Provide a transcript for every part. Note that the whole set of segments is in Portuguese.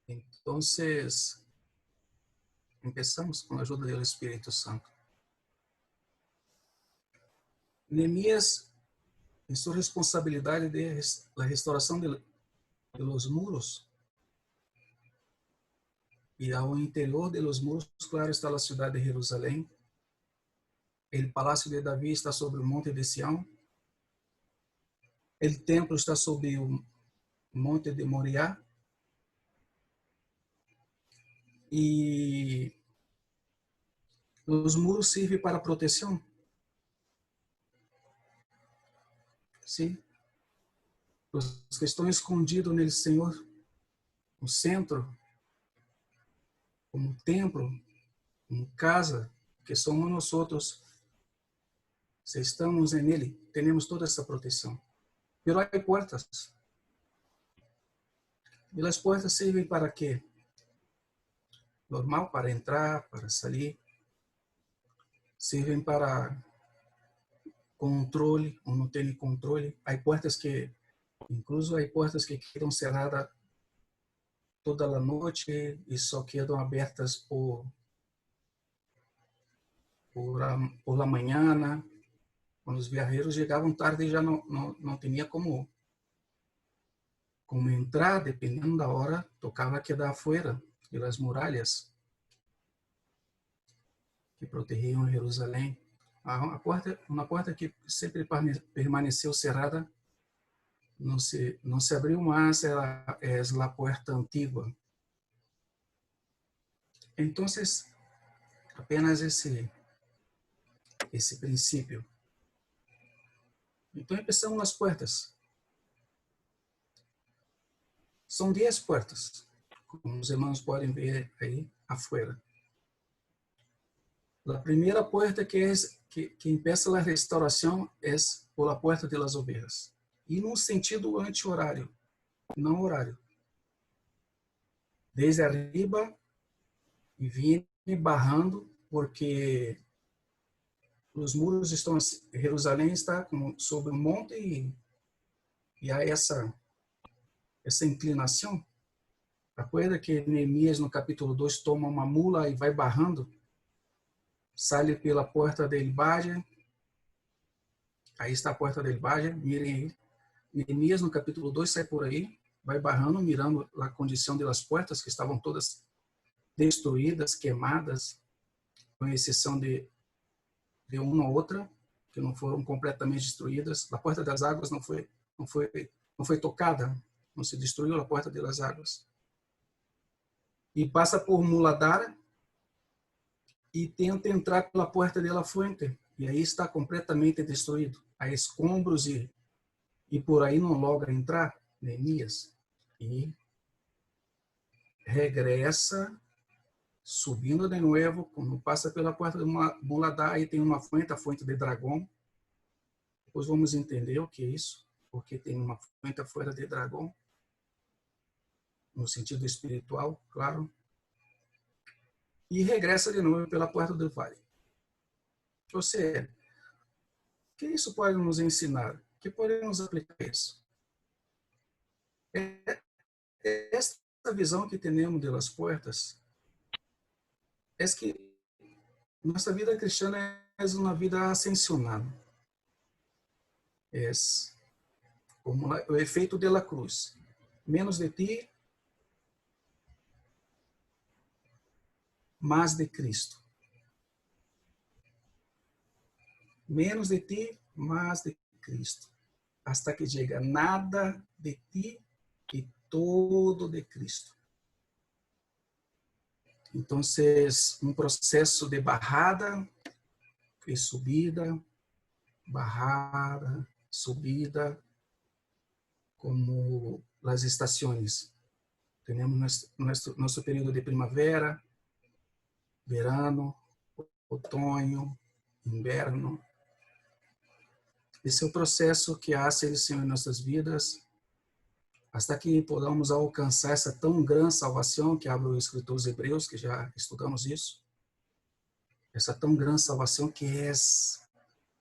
Entonces, empezamos con la ayuda del Espíritu Santo. Neemías, en su responsabilidad de la restauración de los muros, y ao interior de los muros, claro, está la ciudad de Jerusalén. El palacio de David está sobre el monte de Sión. El templo está sobre el monte de Moriah. E os muros servem para proteção. Sim. Os que estão escondidos nele, Senhor, no centro, como templo, como casa, que somos nós outros, se estamos nele, temos toda essa proteção. Pero há portas. E as portas servem para quê? Normal, para entrar, para sair. Servem para controle ou não tem controle. Há portas que, incluso há portas que quedam cerradas toda a noite e só quedam abertas por la manhã, quando os viajeros chegavam tarde já não tinha como entrar, dependendo da hora, tocava quedar fora das muralhas que protegiam Jerusalém. Uma porta que sempre permaneceu cerrada, não se abriu mais, é a porta antiga. Então, apenas esse princípio. Então, começamos nas portas. São 10 portas, como os irmãos podem ver aí afuera. A primeira porta que empieza a restauração é por la porta de las ovejas. E num sentido anti-horário, não horário. Desde arriba e vindo barrando, porque os muros estão, Jerusalém está sobre um monte e há essa inclinação. Acuerda que Neemias, no capítulo 2, toma uma mula e vai barrando, sai pela porta del Valle. Aí está a porta del Valle, mirem aí. Neemias, no capítulo 2, sai por aí, vai barrando, mirando a condição das portas, que estavam todas destruídas, queimadas, com exceção de uma ou outra, que não foram completamente destruídas. A porta das águas não foi tocada, não se destruiu a porta das águas. E passa por Muladara e tenta entrar pela porta de la Fuente, e aí está completamente destruído. Há escombros e por aí não logra entrar Neemias. E regressa, subindo de novo, quando passa pela porta de Muladar, aí tem uma fuente, a Fuente de Dragão. Depois vamos entender o que é isso, porque tem uma fuente fora de Dragão, no sentido espiritual, claro. E regressa de novo pela porta do vale. Ou seja, o que isso pode nos ensinar? O que podemos aplicar isso? Esta visão que temos das portas é que nossa vida cristã é uma vida ascensionada. É como o efeito da cruz. Menos de ti, mais de Cristo. Menos de ti, mais de Cristo. Hasta que chega nada de ti e todo de Cristo. Então, um processo de barrada e subida, barrada, subida, como as estações. Temos nosso período de primavera, verano, outono, inverno. Esse é o processo que há o Senhor em nossas vidas, hasta que podamos alcançar essa tão grande salvação que abre o escritor aos Hebreus, que já estudamos isso. Essa tão grande salvação que é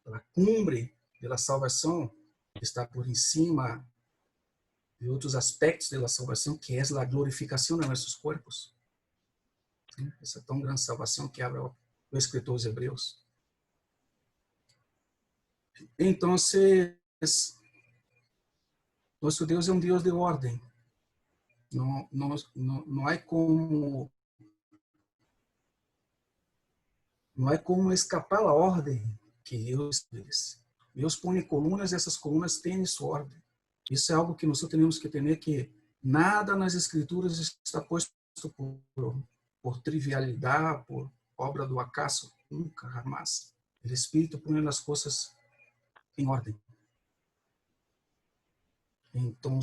a cumbre da salvação, que está por em cima de outros aspectos da salvação, que é a glorificação de nossos corpos. Essa tão grande salvação que abre o escritor aos Hebreus. Então, nosso Deus é um Deus de ordem. Não há como escapar da ordem que Deus estabelece. Deus põe colunas e essas colunas têm sua ordem. Isso é algo que nós temos que entender, que nada nas Escrituras está posto por trivialidade, por obra do acaso. Nunca, jamais. O Espírito põe as coisas em ordem. Então,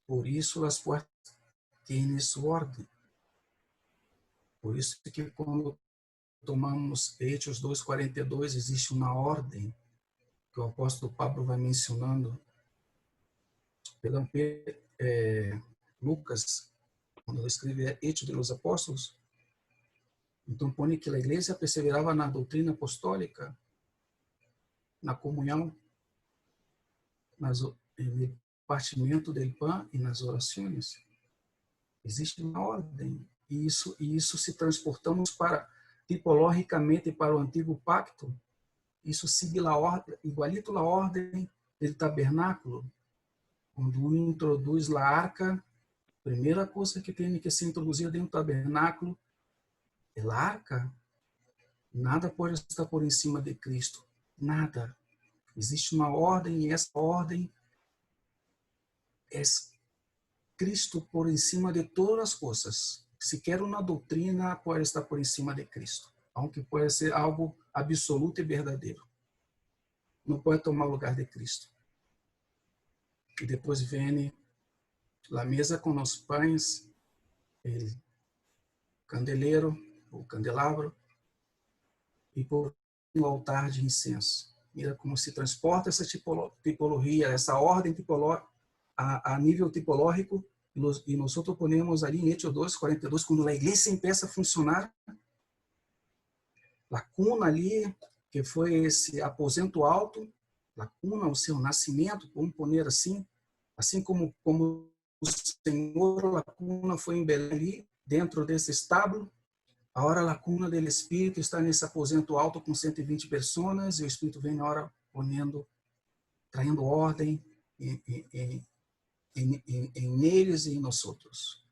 por isso as portas têm sua ordem. Por isso que quando tomamos Hechos 2:42, existe uma ordem que o apóstolo Pablo vai mencionando. Lucas, quando ele escreve Hechos dos Apóstolos, então põe que a igreja perseverava na doutrina apostólica, na comunhão, no partimento do pão e nas orações. Existe uma ordem. E isso se transportamos tipologicamente para o antigo pacto. Isso sigue a ordem, igualito a ordem do tabernáculo. Quando introduz a arca, a primeira coisa que tem que ser introduzida dentro do tabernáculo é a arca. Nada pode estar por cima de Cristo. Nada. Existe uma ordem e essa ordem é Cristo por cima de todas as coisas. Sequer uma doutrina pode estar por cima de Cristo, aunque pode ser algo absoluto e verdadeiro. Não pode tomar o lugar de Cristo. E depois vem a mesa com os pães, o candelero, o candelabro, e por um altar de incenso. Mira como se transporta essa tipologia, essa ordem tipológica a nível tipológico, e nós ponemos ali em Hechos 2:42, quando a igreja começa a funcionar, a cuna ali, que foi esse aposento alto, a cuna, o seu nascimento, vamos poner assim como o Senhor, a cuna foi em Belém ali, dentro desse estábulo. Agora a cuna do Espírito está nesse aposento alto com 120 pessoas, e o Espírito vem na hora traindo ordem em eles e em nós outros.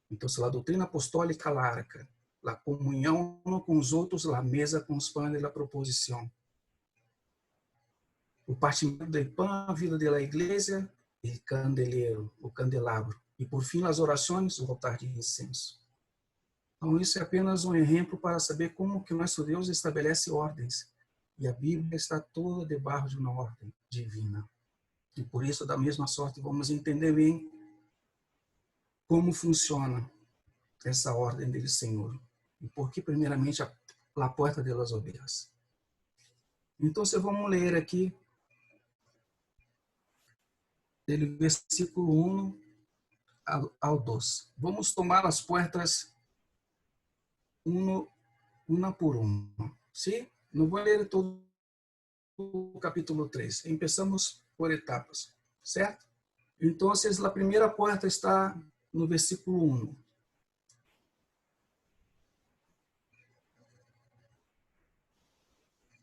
Então, a doutrina apostólica larga, a comunhão com os outros, a mesa com os pães da proposição. O partimento do pão, a vida da igreja, o candelero, o candelabro. E, por fim, as orações, o altar de incenso. Então, isso é apenas um exemplo para saber como que nosso Deus estabelece ordens. E a Bíblia está toda debaixo de uma ordem divina. E por isso, da mesma sorte, vamos entender bem como funciona essa ordem do Senhor. E por que, primeiramente, a porta das ovelhas. Então, vamos ler aqui, do versículo 1 ao 2. Vamos tomar as portas uma por uma. Sim? Não vou ler todo o capítulo 3. Começamos por etapas, certo? Então, a primeira porta está no versículo 1.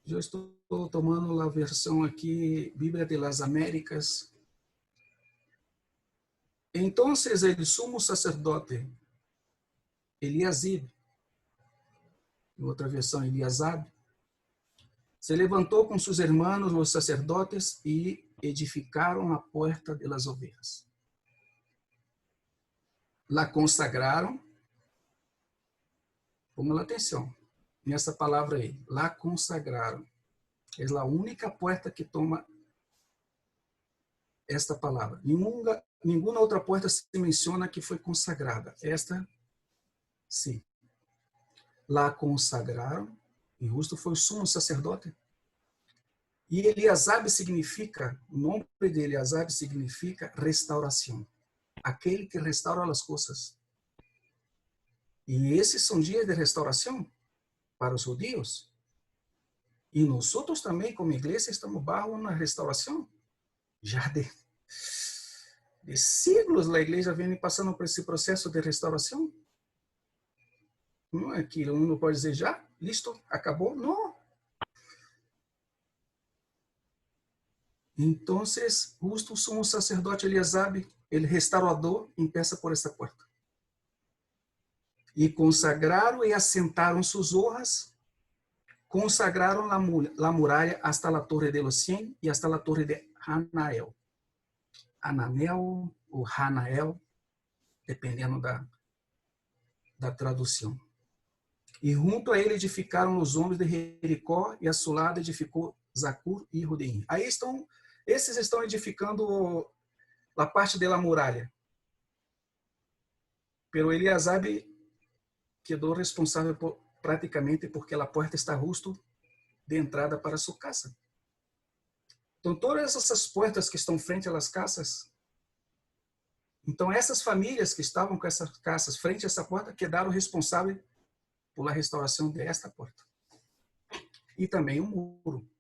Eu estou tomando a versão aqui, Bíblia de las Américas. Então, el sumo sacerdote, Eliasib, em outra versão, Eliasab, se levantou com seus irmãos, os sacerdotes, e edificaram a porta de las ovelhas. La consagraram, ponga atenção nessa palavra aí, la consagraram. É a única porta que toma esta palavra. Nenhuma outra porta se menciona que foi consagrada. Esta, sim. La consagraram, e justo foi o sumo sacerdote. E Eliasab significa, o nome de Eliasab significa restauração. Aquele que restaura as coisas. E esses são dias de restauração para os judeus. E nós outros também, como igreja, estamos bajo uma restauração. já de siglos a igreja vem passando por esse processo de restauração. Não é que uno pode dizer já, listo, acabou. Não. Então, justo o sumo sacerdote Eliasabe, ele restaurador, empieza por esta porta. E consagraram e assentaram suas honras, consagraram a muralha hasta a torre de los 100 e hasta a torre de Hanael. Ananel ou Hanael, dependendo da tradução. E junto a ele edificaram os homens de Jericó, e a seu lado edificou Zacur e Rudeim. Aí esses estão edificando a parte da muralha. Pero Eliasabe quedou responsável praticamente porque a porta está justo de entrada para sua casa. Então, todas essas portas que estão frente às casas, então essas famílias que estavam com essas casas frente a essa porta quedaram responsáveis por a restauração desta porta. E também o muro.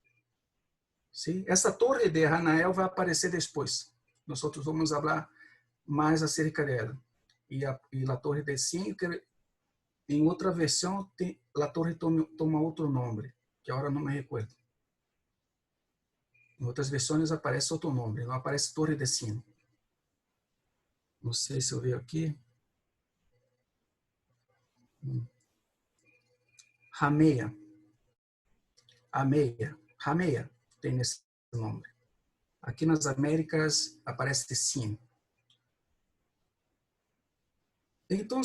Sim? Essa torre de Hanael vai aparecer depois. Nós vamos falar mais acerca dela. E a torre de 100, em outra versão, a torre toma outro nome, que agora não me recordo. Em outras versões aparece outro nome, não aparece torre de 100. Não sei se eu vejo aqui. Rameia. Rameia tem esse nome. Aqui nas Américas aparece 100. Então,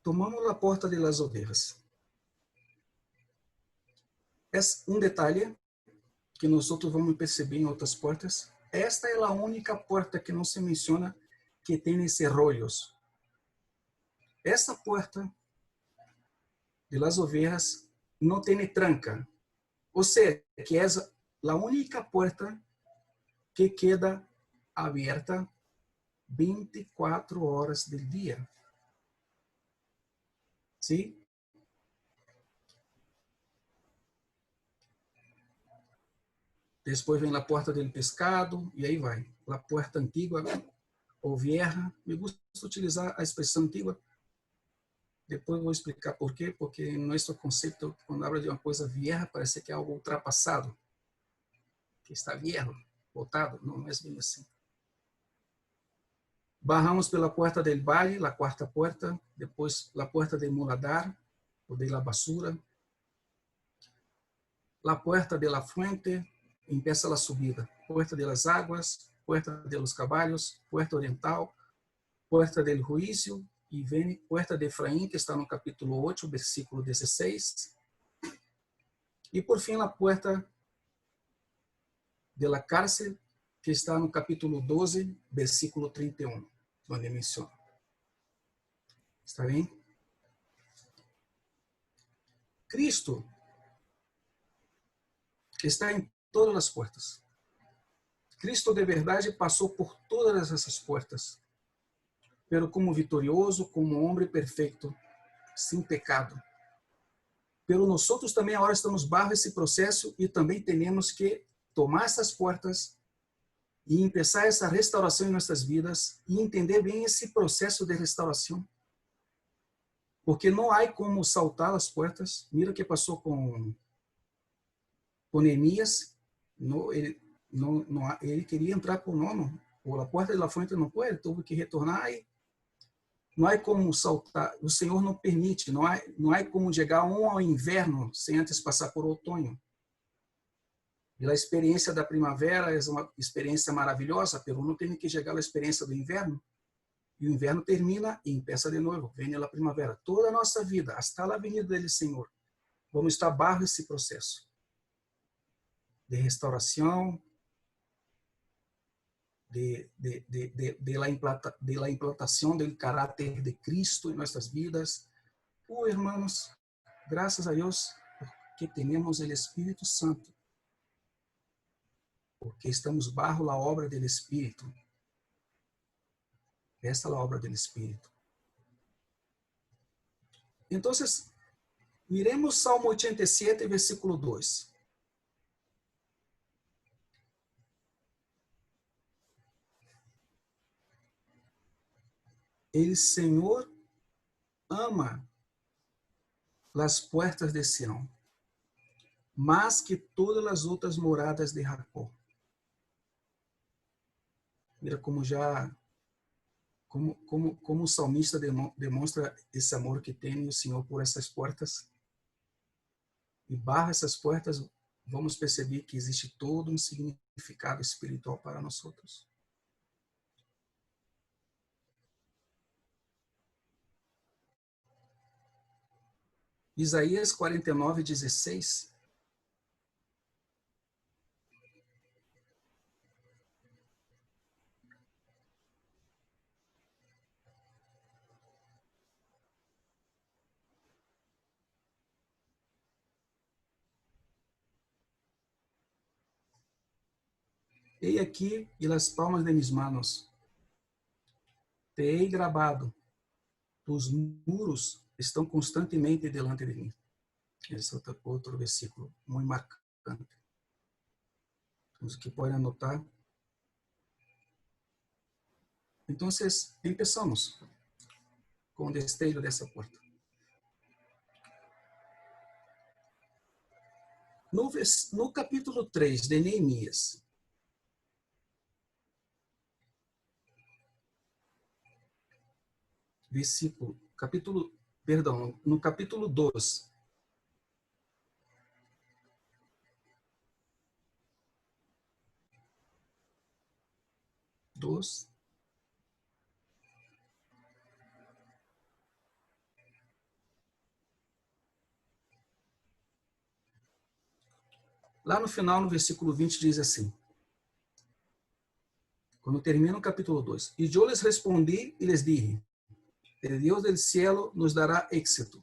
tomamos a porta de las ovejas. É um detalhe que nós vamos perceber em outras portas. Esta é a única porta que não se menciona que tem esses rollos. Essa porta de las ovejas não tem tranca. Ou seja, que é a única porta que queda aberta 24 horas do dia. Sim? Depois vem a porta do pescado, e aí vai. A porta antiga, ou vieja. Me gusta utilizar a expressão antiga. Depois vou explicar por quê. Porque em nosso conceito, quando habla de uma coisa vieja, parece que é algo ultrapassado. Que está viejo, botado. Não é bem assim. Barramos pela porta del valle, a quarta porta. Depois, a porta de Muladar, ou de la basura. A porta de la fuente, empieza a subida. Puerta de las aguas, puerta de los caballos, puerta oriental, puerta del juicio, e vem puerta de Efraim, que está no capítulo 8, versículo 16. E por fim, a puerta de la cárcel, que está no capítulo 12, versículo 31, onde menciona. Está bem? Cristo está em todas as portas. Cristo de verdade passou por todas essas portas, pero como vitorioso, como homem perfeito, sem pecado. Pero nós também agora estamos barro esse processo e também temos que tomar essas portas e começar essa restauração em nossas vidas e entender bem esse processo de restauração. Porque não há como saltar as portas. Mira o que passou com Neemias. Ele queria entrar por nono, por a porta da fonte não pôde, teve que retornar e não há como saltar. O Senhor não permite, não há como chegar ao inverno sem antes passar por outono. E a experiência da primavera é uma experiência maravilhosa, pero não tem que chegar à experiência do inverno. E o inverno termina e empieza de novo. Vem a primavera. Toda a nossa vida, hasta a venida dele, Senhor, vamos estar barro esse processo de restauração, de la implantação do caráter de Cristo em nossas vidas. Irmãos, graças a Deus, porque temos o Espírito Santo, porque estamos barro a obra do Espírito. Esta é a obra do Espírito. Então, Miremos Salmo 87, versículo 2. El Senhor ama las puertas de Sião, mais que todas as outras moradas de Jacó. Mira como o salmista demonstra esse amor que tem o Senhor por essas portas. E barra essas portas, vamos perceber que existe todo um significado espiritual para nós outros. Isaías 49, 16. Hei aqui e las palmas de mis manos te hei grabado, tus muros estão constantemente delante de mim. Esse é outro versículo muito marcante. Os que podem anotar. Então, empezamos com o destello dessa porta. No capítulo 3 de Neemias, no capítulo 2, lá no final, no versículo 20, diz assim, quando termina o capítulo 2, e eu les respondi e les dije, el Dios del cielo nos dará éxito.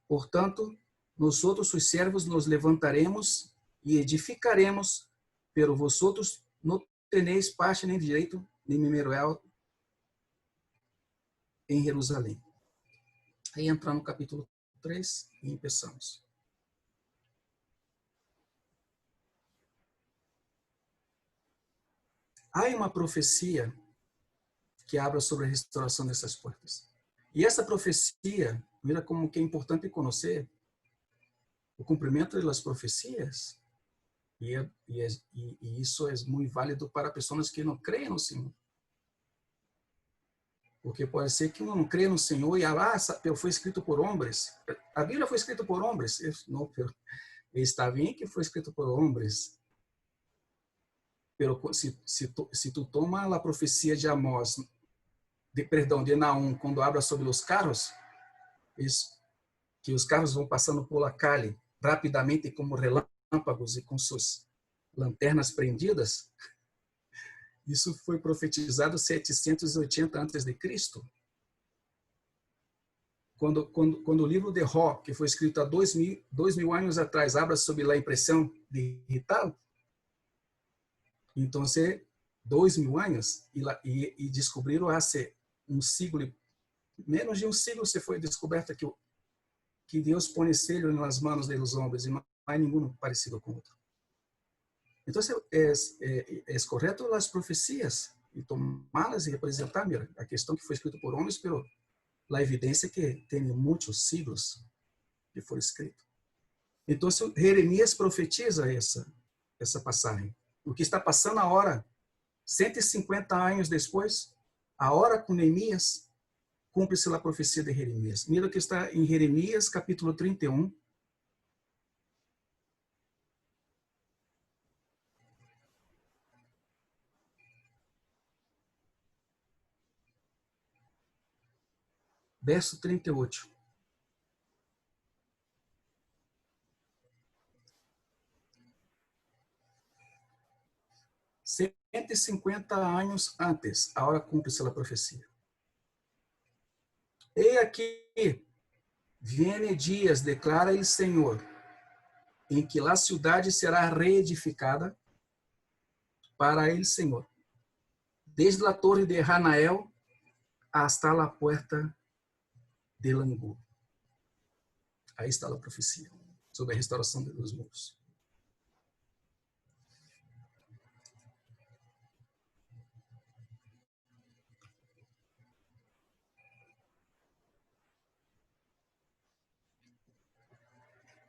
Portanto, nosotros sus servos nos levantaremos e edificaremos, pero vosotros no tenéis parte nem direito, nem memorial em Jerusalém. Aí entra no capítulo 3 e empezamos. Há uma profecia que habla sobre a restauração dessas portas. E essa profecia, mira como que é importante conhecer o cumprimento das profecias, e isso é muito válido para pessoas que não creem no Senhor. Porque pode ser que um não crê no Senhor e foi escrito por homens. A Bíblia foi escrita por homens. Não, está bem que foi escrito por homens. Pero se tu toma a profecia de Amós, de Naum, quando habla sobre os carros, que os carros vão passando por la calle rapidamente como relâmpagos e com suas lanternas prendidas, isso foi profetizado 780 a.C. Quando o livro de Jó, que foi escrito há 2000 anos atrás, habla sobre a impressão digital, então, 2000 anos, e descobriram há um siglo, menos de um siglo, se foi descoberta que Deus põe selho nas mãos dos homens, e não há nenhum parecido com outro. Então, é correto as profecias, e tomá-las e representar, mira, a questão que foi escrito por homens, pero a evidência que tem muitos siglos que foi escrito. Então, Jeremias profetiza essa passagem. O que está passando agora, 150 anos depois, agora com Neemias, cumpre-se a profecia de Jeremias. Mira o que está em Jeremias, capítulo 31. Verso 38. Cento e 50 anos antes, agora cumpre-se a profecia. E aqui, viene dias, declara o Senhor, em que a cidade será reedificada para el Senhor, desde a torre de Hanael hasta a porta de Langu. Aí está a profecia sobre a restauração dos muros.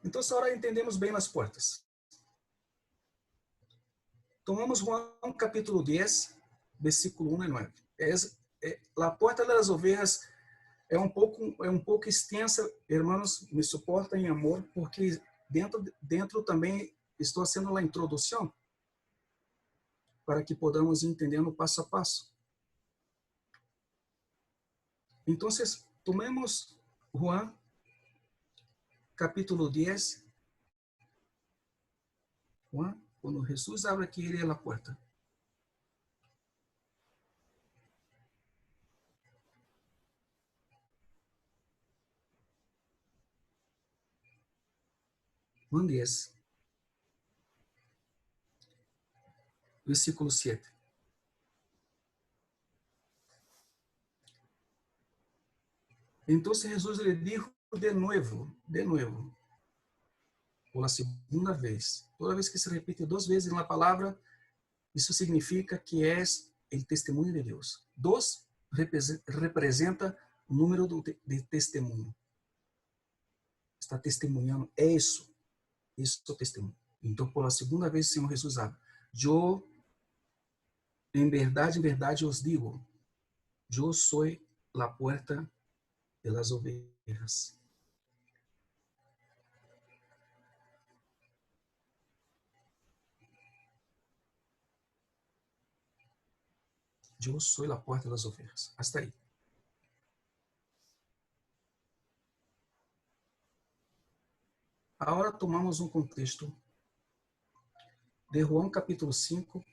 Então, agora entendemos bem as portas. Tomamos João capítulo 10, versículo 1 e 9. A porta das ovelhas é um pouco extensa, irmãos, me suportem em amor, porque dentro também estou fazendo a introdução para que podamos entender no passo a passo. Então, tomemos João capítulo 10. Juan, quando Jesus abre aqui, ele é a porta. Juan 10, versículo 7. Então Jesus lhe dijo de novo, pela segunda vez. Toda vez que se repite 2 vezes na palavra, isso significa que é o testemunho de Deus. 2 representa o número de testemunho. Está testemunhando, é isso é o testemunho. Então, pela segunda vez, o Senhor Jesus abre. Eu, em verdade os digo, eu sou a porta de las ovejas. Eu sou a porta das ovelhas. Hasta aí. Agora tomamos um contexto de João capítulo 5,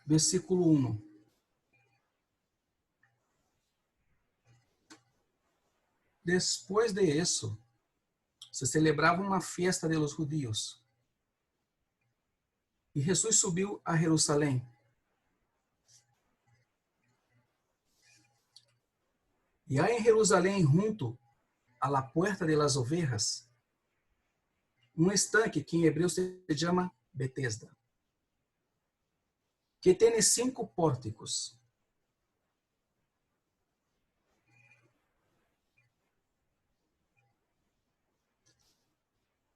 versículo 1. Depois de isso, se celebrava uma festa de los judíos. E Jesus subiu a Jerusalém. E há em Jerusalém, junto a la puerta de las ovejas, um estanque que em hebreu se chama Betesda, que tem 5 pórticos.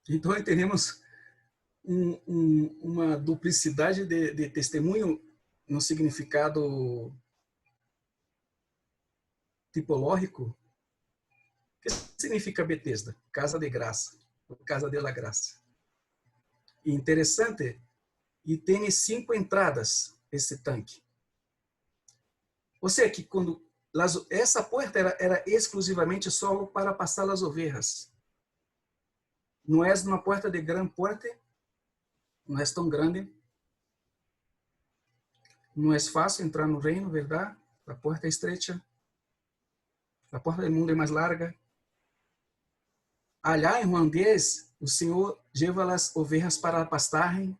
Então, entendemos uma duplicidade de testemunho no significado tipológico. O que significa Betesda? Casa de graça, casa de la graça. E interessante, e tem 5 entradas esse tanque. Ou seja, que quando essa porta era exclusivamente só para passar as ovelhas. Não é uma porta de grande porte, não é tão grande. Não é fácil entrar no reino, verdade? A porta é estreita. A porta do mundo é mais larga. Allá em Juan 10, o Senhor leva as ovelhas para pastarem.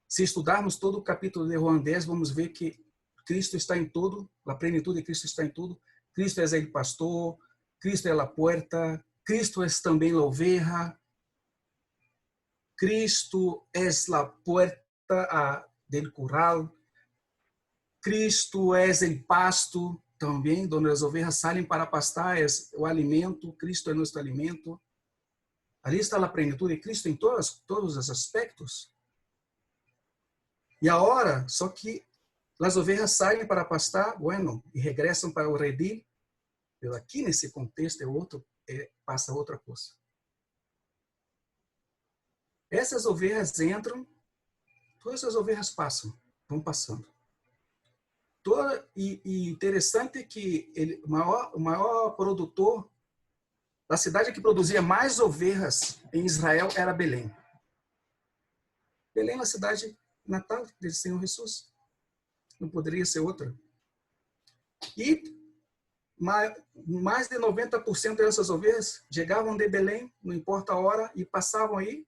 Se estudarmos todo o capítulo de Juan 10, vamos ver que Cristo está em tudo, a plenitude de Cristo está em tudo. Cristo é o pastor, Cristo é a porta, Cristo é também a oveja, Cristo é a porta del curral, Cristo é o pasto também, onde as ovelhas saem para pastar, é o alimento, Cristo é nosso alimento. Ali está a plenitude de Cristo em todos os aspectos. E agora, só que as ovelhas saem para pastar, bueno, e regressam para o redil, mas aqui nesse contexto passa outra coisa. Essas ovelhas entram, todas as ovelhas passam, vão passando. E interessante que o maior produtor, a cidade que produzia mais ovelhas em Israel era Belém. Belém é a cidade natal do Senhor Jesus. Não poderia ser outra. E mais de 90% dessas ovelhas chegavam de Belém, não importa a hora, e passavam aí,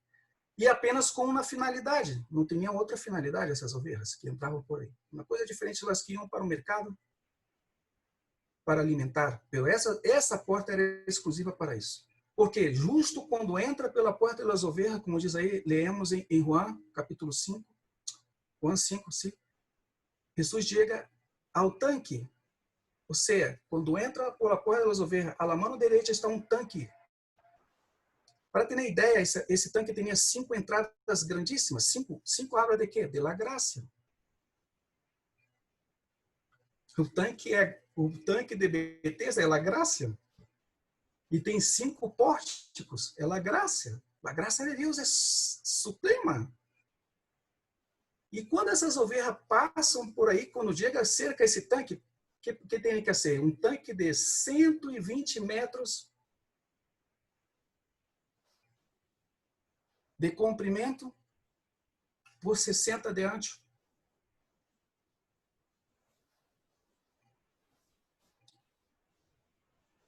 e apenas com uma finalidade. Não tinham outra finalidade essas ovelhas que entravam por aí. Uma coisa diferente, elas que iam para o mercado para alimentar. Essa porta era exclusiva para isso. Porque justo quando entra pela porta das ovelhas, como diz aí, leemos em Juan, capítulo 5, Juan 5, sim, Jesus chega ao tanque. Ou seja, quando entra pela porta das ovelhas, à mão direita está um tanque. Para ter ideia, esse tanque tinha 5 entradas grandíssimas. 5 habla de quê? De la graça. O tanque de Betesda é la graça. E tem 5 pórticos. É la graça. A graça de Deus é suprema. E quando essas ovelhas passam por aí, quando chega cerca esse tanque, que tem que ser? Um tanque de 120 metros de comprimento por 60 de ancho.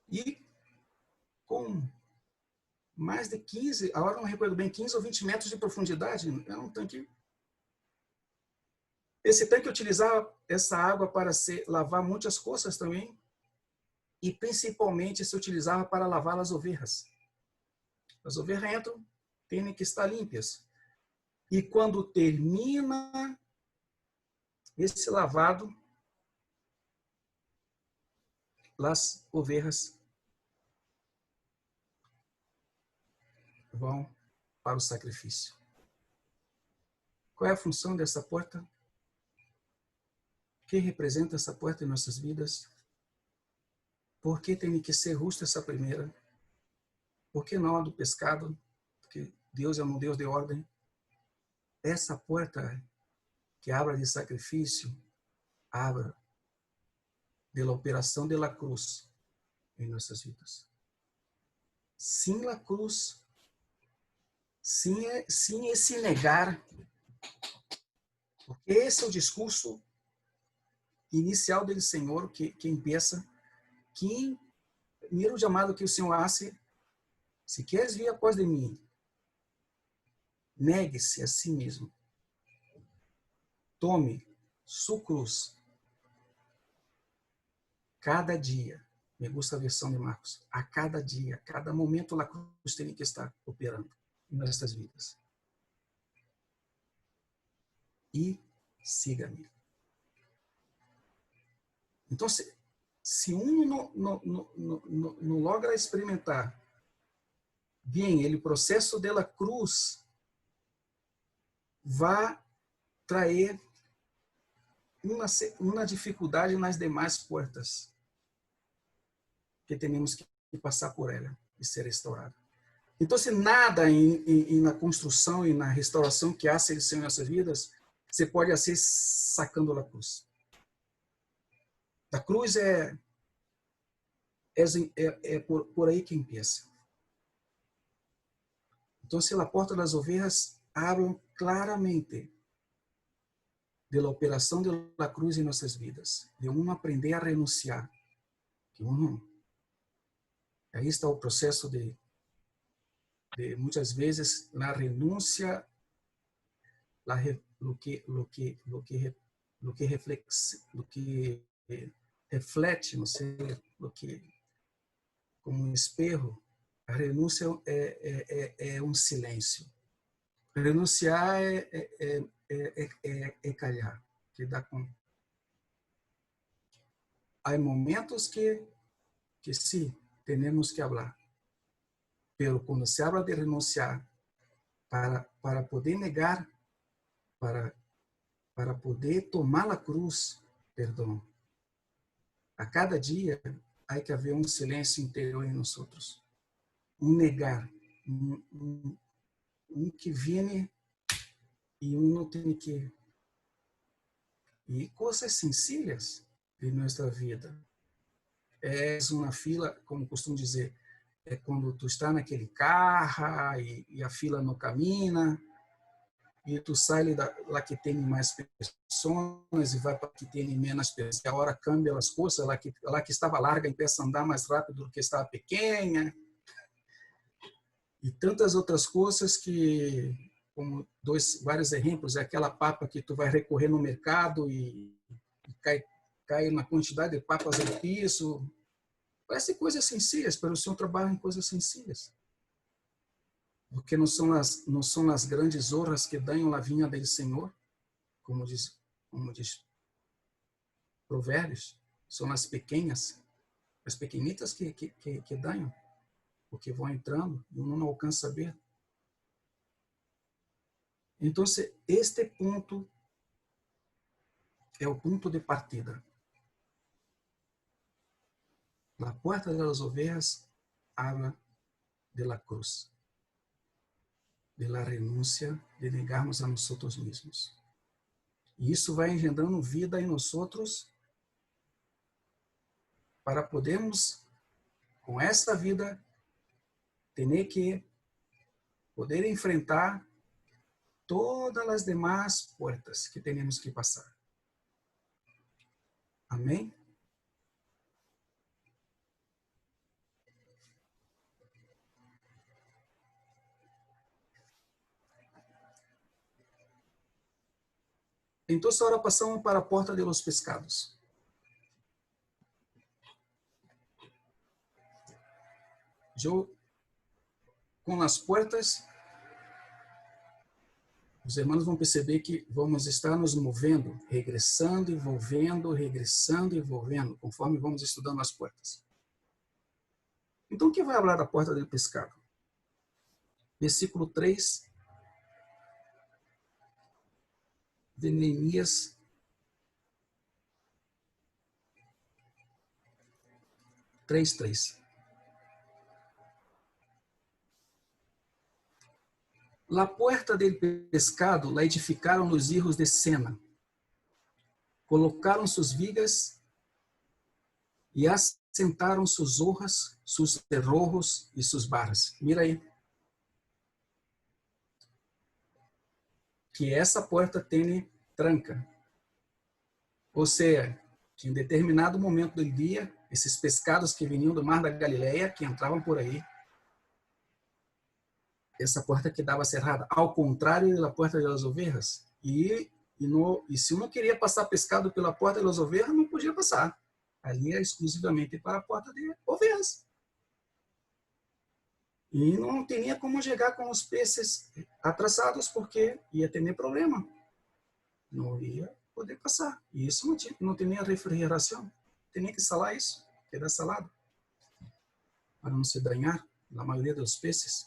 E com mais de 15, agora não recordo bem, 15 ou 20 metros de profundidade. É um tanque. Esse tanque utilizava essa água para lavar muitas coisas também. E principalmente se utilizava para lavar as ovelhas. As ovelhas entram, têm que estar limpas. E quando termina esse lavado, as ovelhas vão para o sacrifício. Qual é a função dessa porta? O que representa essa porta em nossas vidas? Por que tem que ser justa essa primeira? Por que não a do pescado? Porque Deus é um Deus de ordem. Essa porta que habla de sacrifício, habla da operação da cruz em nossas vidas. Sem a cruz, sem esse negar, porque esse é o discurso inicial do Senhor que empieza, que primeiro chamado que o Senhor hace, se queres vir após de mim, negue-se a si mesmo. Tome sua cruz. Cada dia, me gusta a versão de Marcos, a cada dia, a cada momento, a cruz tem que estar operando em nossas vidas. E siga-me. Então, se não logra experimentar bem o processo da cruz, vai trazer uma dificuldade nas demais portas que temos que passar por ela e ser restaurada. Então, se nada na construção e na restauração que há em nossas vidas, você pode ser sacando a cruz. A cruz é por aí que empieza. Então, se a porta das ovelhas hablam claramente da operação da cruz em nossas vidas, de aprender a renunciar. Aí está o processo de muitas vezes na renúncia, lo que reflete, não sei, como um espelho, a renúncia é um silêncio. Renunciar é calhar, que dá com. Há momentos que sim, temos que falar. Pero quando se habla de renunciar para poder negar, para poder tomar a cruz, perdão, a cada dia há que haver um silêncio interior em nós outros, um negar, que vem e não tem que. E coisas sencillas de nossa vida. É uma fila, como costumo dizer, é quando tu está naquele carro e a fila não camina, e tu sai lá que tem mais pessoas e vai para que tem menos pessoas. Agora cambia as coisas, lá que estava larga empieza a andar mais rápido do que estava pequena. E tantas outras coisas que, como vários exemplos, é aquela papa que tu vai recorrer no mercado e cai uma quantidade de papas no piso. Parece coisas sencillas, mas o Senhor trabalha em coisas sencillas. Porque não são as grandes honras que dão a vinha do Senhor, como diz Provérbios, são as pequenas, as pequenitas que dão, porque vão entrando e uno não alcança a ver. Então, este ponto é o ponto de partida. A porta das ovelhas habla de la cruz, de la renúncia, de negarmos a nós mesmos. E isso vai engendrando vida em nós para podermos, com esta vida, ter que poder enfrentar todas as demais portas que temos que passar. Amém? Então, agora passamos para a porta de los pescados. Com as portas, os irmãos vão perceber que vamos estar nos movendo, regressando e volvendo, regressando e volvendo, conforme vamos estudando as portas. Então, o que vai falar da porta do pescado? Versículo 3 de Neemias 3:3. La puerta del pescado la edificaram los hijos de Sena. Colocaram sus vigas e assentaram sus hojas, sus cerrojos e sus barras. Mira aí. Que essa porta tem tranca. Ou seja, que em determinado momento do dia, esses pescados que vinham do mar da Galileia, que entravam por aí, essa porta quedava cerrada, ao contrário da porta das ovelhas. E se não queria passar pescado pela porta das ovelhas, não podia passar. Ali é exclusivamente para a porta de ovelhas. E não tinha como chegar com os peixes atrasados, porque ia ter problema. Não ia poder passar. E isso não tinha refrigeração. Tinha que salar isso, quedar salado, para não se danhar, na maioria dos peixes.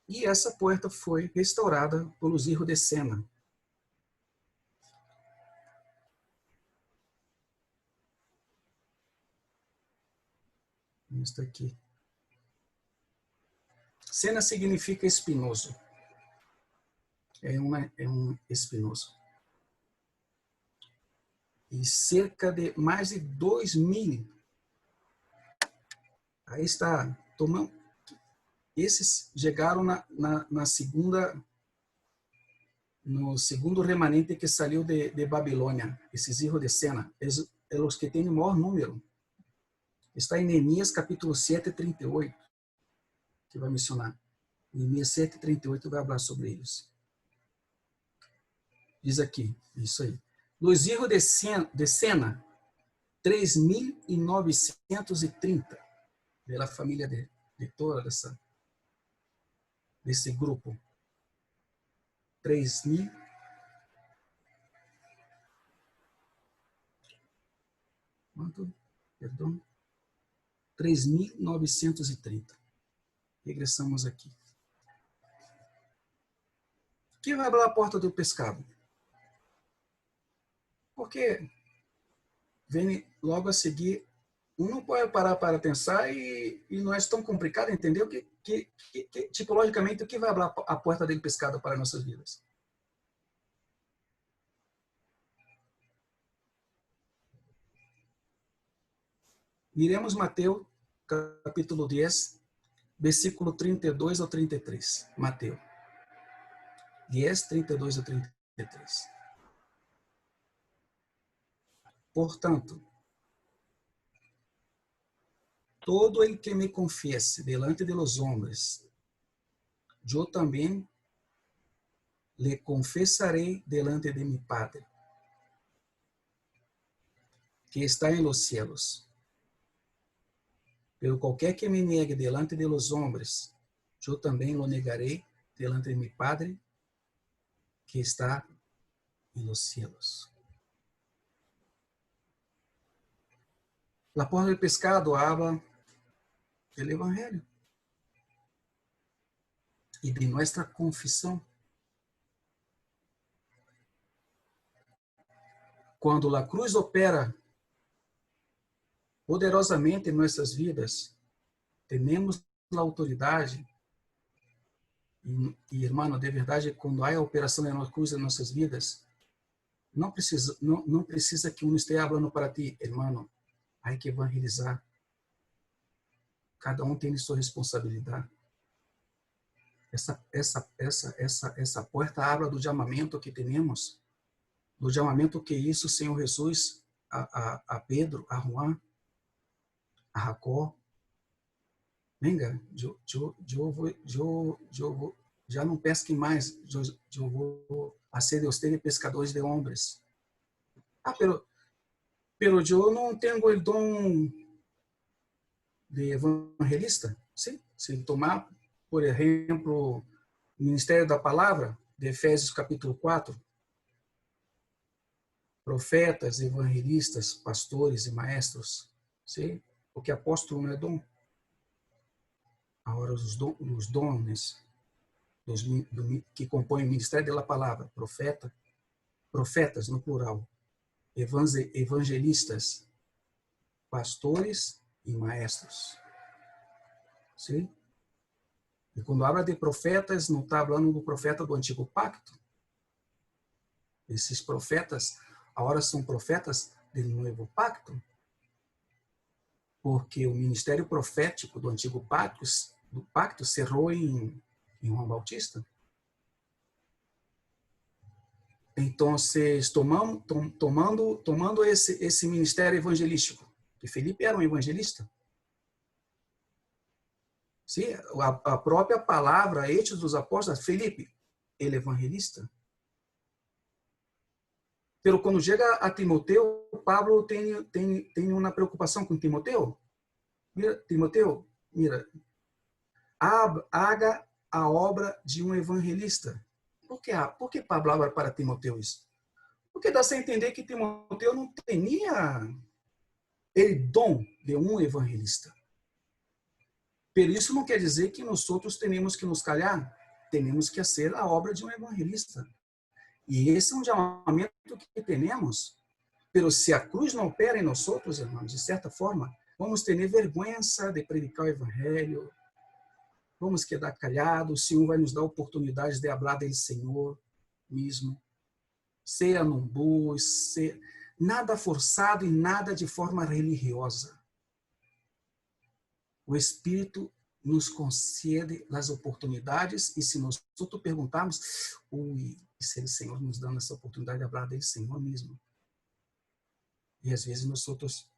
E essa porta foi restaurada pelos hijos de Sena. Isso aqui. Sena significa espinoso. É um espinoso. E cerca de mais de 2.000. Aí está, tomando. Esses chegaram na segunda, no segundo remanente que saiu de Babilônia, esses hijos de Sena, é os que têm o maior número. Está em Neemias capítulo 7, 38, que vai mencionar. Neemias 7, 38 vai falar sobre eles. Diz aqui, isso aí. Los hijos de Sena, 3.930, pela família de toda desse grupo. 3.000. Quanto? Perdão. 3.930. Regressamos aqui. O que vai abrir a porta do pescado? Porque vem logo a seguir, não pode parar para pensar e não é tão complicado entender o que tipologicamente, o que vai abrir a porta do pescado para nossas vidas. Miremos Mateus, capítulo 10, versículo 32 ao 33. Mateus. 10, 32 a 33. Portanto, todo el que me confiese delante de los hombres, yo también le confesaré delante de mi Padre, que está en los cielos. Pero cualquier que me niegue delante de los hombres, yo también lo negaré delante de mi Padre, que está en los cielos. La porta del pescado habla del Evangelio y de nuestra confesión. Quando a cruz opera poderosamente em nossas vidas, temos a autoridade, e irmão, de verdade, quando há a operação da cruz em nossas vidas, não precisa que um esteja falando para ti, irmão, há que evangelizar. Cada um tem sua responsabilidade. Essa porta abre do chamamento que temos, do chamamento que isso, Senhor Jesus, a Pedro, a Juan, a Jacó. Venga, já não pesquem mais, eu vou ser de ustedes pescadores de homens. Pero eu não tenho o dom de evangelista, sim? Se tomar, por exemplo, o Ministério da Palavra, de Efésios capítulo 4, profetas, evangelistas, pastores e maestros, sim? Porque apóstolo não é dom. Agora, os dones que compõem o Ministério da Palavra, profetas no plural, evangelistas, pastores e maestros. Sim? E quando habla de profetas, não está falando do profeta do Antigo Pacto. Esses profetas, agora são profetas do Novo Pacto, porque o ministério profético do Antigo Pacto cerrou em João Bautista. Então, tomando esse ministério evangelístico, que Felipe era um evangelista. Sim, a própria palavra, Hechos dos Apóstolos, Felipe, ele é evangelista. Pero quando chega a Timoteu, Pablo tem uma preocupação com Timoteu. Timoteu, mira, haga a obra de um evangelista. Por que Pablo habla para Timoteu isso? Porque dá a entender que Timoteu não tinha o dom de um evangelista. Por isso não quer dizer que nós outros temos que nos calhar, temos que fazer a obra de um evangelista. E esse é um chamamento que temos. Pero se a cruz não opera em nós outros, irmãos, de certa forma, vamos ter vergonha de predicar o evangelho, vamos quedar callados, o Senhor vai nos dar oportunidades de falar do Senhor mesmo. Seja num bus, nada forçado e nada de forma religiosa. O Espírito nos concede as oportunidades e se nós perguntarmos, se o Senhor nos dando essa oportunidade de falar do Senhor mesmo. E às vezes nós outros,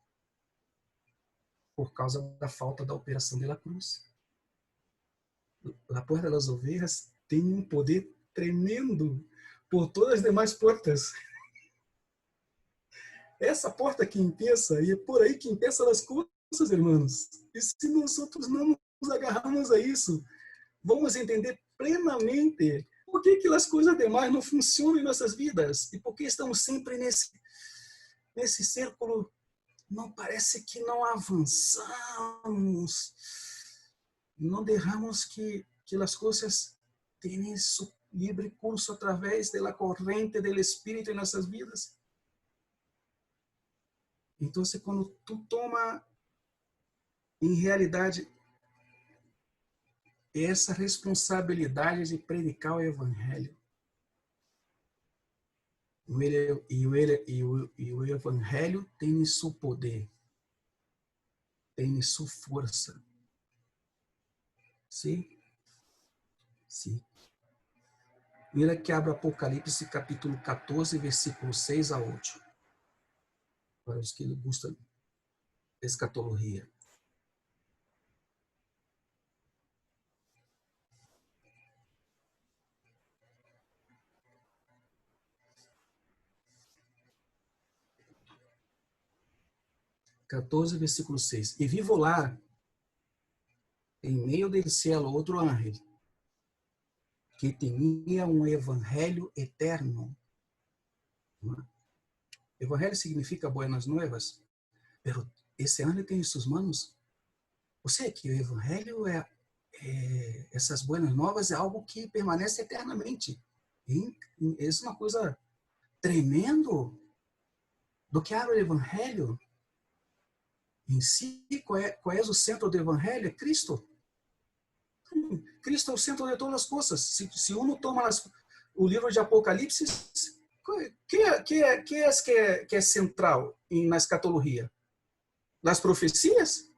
por causa da falta da operação da cruz. A porta das ovelhas tem um poder tremendo por todas as demais portas. Essa porta que empieza, e é por aí que empiezam as coisas, irmãos. E se nós outros não nos agarramos a isso, vamos entender plenamente por que as coisas demais não funcionam em nossas vidas e por que estamos sempre nesse círculo. Não parece que não avançamos, não deixamos que as coisas tenham seu livre curso através da corrente do Espírito em nossas vidas. Então, quando tu toma, em realidade, essa responsabilidade de predicar o Evangelho, e o Evangelho tem seu poder, tem sua força. Sim? Sim. Mira que abre Apocalipse capítulo 14, versículo 6 a 8. Para os que gostam de escatologia. Versículo 6. E vi volar em meio del cielo outro ángel que tinha um evangelho eterno. Evangelho significa buenas nuevas, pero esse ángel tem em suas mãos. Ou seja, que o evangelho essas buenas novas é algo que permanece eternamente. E isso é uma coisa tremendo. Do que abre o evangelho em si, qual é o centro do evangelho? É Cristo. Cristo é o centro de todas as coisas. Se uno toma o livro de Apocalipse, que é central na escatologia? Nas profecias?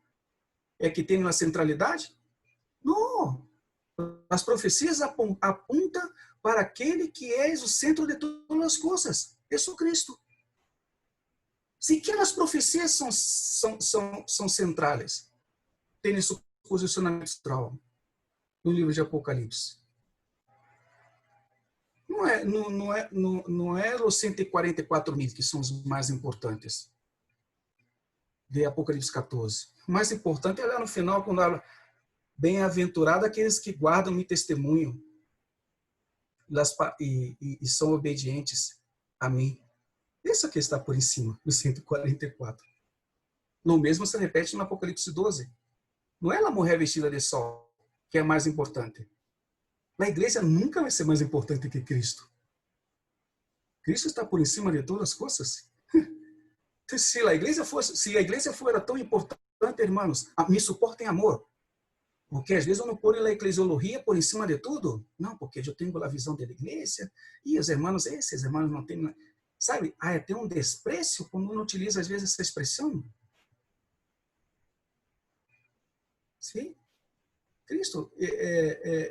É que tem uma centralidade? Não. As profecias apontam para aquele que é o centro de todas as coisas. Jesus Cristo. Se que as profecias são centrais, tem seu posicionamento central no livro de Apocalipse. Não é os 144 mil que são os mais importantes de Apocalipse 14. O mais importante é lá no final, quando habla bem-aventurado aqueles que guardam meu testemunho e são obedientes a mim. Isso aqui está por em cima, no 144. No mesmo se repete no Apocalipse 12. Não é a mulher vestida de sol que é mais importante. A igreja nunca vai ser mais importante que Cristo. Cristo está por em cima de todas as coisas. Se a igreja for tão importante, irmãos, me suportem amor. Porque às vezes eu não põe a eclesiologia por em cima de tudo. Não, porque eu tenho a visão da igreja e os irmãos, esses irmãos não têm... Sabe, tem um desprezo quando uno utiliza às vezes essa expressão. Sim? Cristo